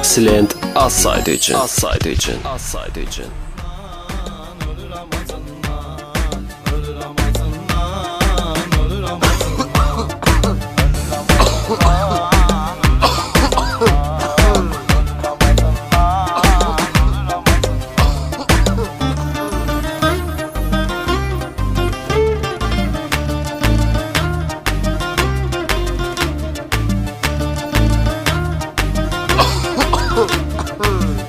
Silent az saydı için.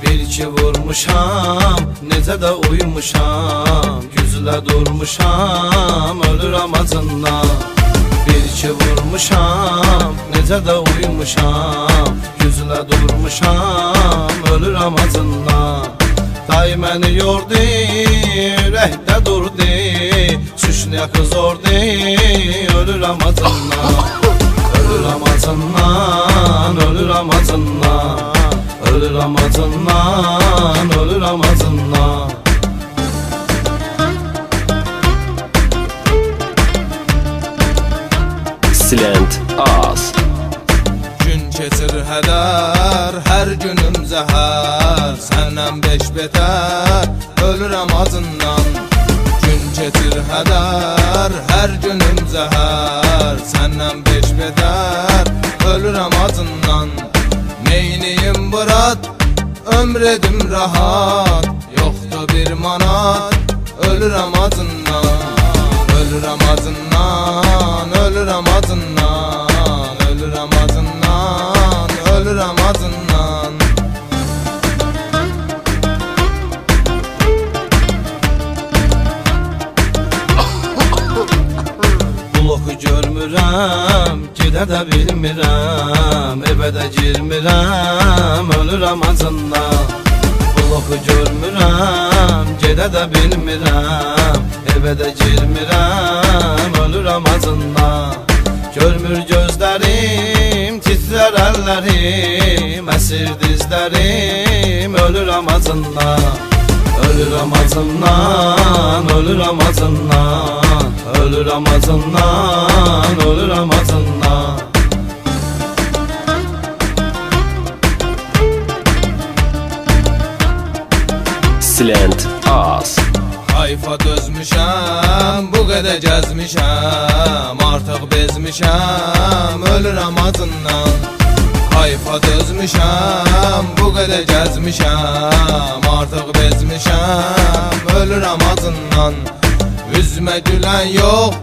Bir iki vurmuşam, necə də uymuşam, güzlə durmuşam, ölürəm acından. Bir iki vurmuşam, necə də uymuşam, güzlə durmuşam, ölürəm acından. Day məni yordu, ürəkdə durdu, süşnə qız ordu, ölürəm acından. Ölürəm acından, ölürəm acından. Ölürəm acından, ölürəm acından. Silent az. Gün keçir hədər, hər günüm zəhər, səndən beş betər, ölürəm acından. Gün keçir hədər, hər günüm zəhər, səndən beş betər, ölürəm acından. Neyniyim Murat, ömredim rahat, yoxdur bir manat, ölürəm acından. Ölürəm acından, ölürəm acından, ölürəm acından, ölürəm acından. Bloku görmürəm, gedə də bilmirəm, evə də girmirəm, ölürəm acından. Bloku görmürəm, gedə də bilmirəm, evə də girmirəm, ölürəm acından. Görmür gözlərim, titrər əllərim, əsir dizlərim, ölürəm acından. Ölürəm acından, ölürəm acından, ölürəm acından, ölürəm acından. Silent az. Hayfa dözmüşəm, bu qədər gəzmişəm, artıq bezmişəm, ölürəm acından. Hayfa dözmüşəm, bu qədər gəzmişəm, artıq bezmişəm, ölürəm acından. Üzmə gülən yox,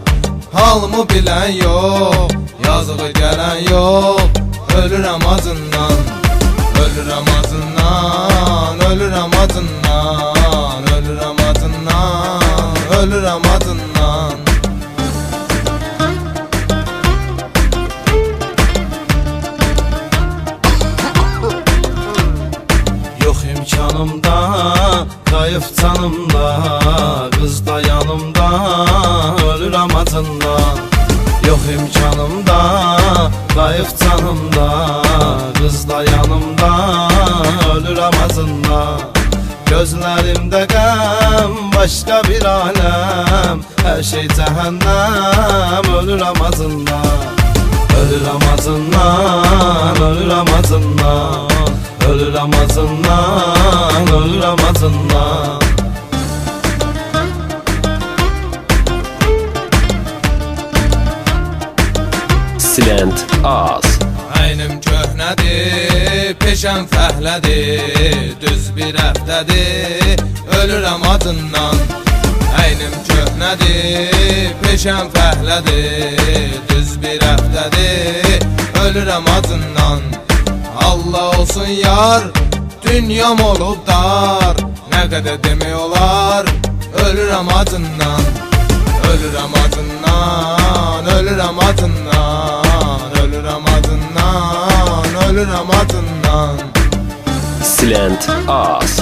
halımı bilən yox, yazığı gələn yox, ölürəm acından. Ölürəm acından, ölürəm acından, ölürəm acından, ölürəm acından. Yox imkanımda, qayıf canımda, qız da yanımda, ölürəm acından. Yox imkanımda, qayıf canımda, qız da yanımda, ölürəm acından. Gözlərimdə qəm, başqa bir aləm, hər şey cəhənnəm, ölürəm acından. Ölürəm acından, ölürəm acından, ölürəm acından, ölürəm acından. Silent az. Əynim köhnədir, peşəm fəhlədir, düz bir həftədir, ölürəm adından. Əynim köhnədir, peşəm fəhlədir, düz bir həftədir, ölürəm adından. Allah olsun yar, dünyam olub dar, nə qədər demək olar, ölürəm acından. Ölürəm acından, ölürəm acından, ölürəm acından, ölürəm acından. Silent az.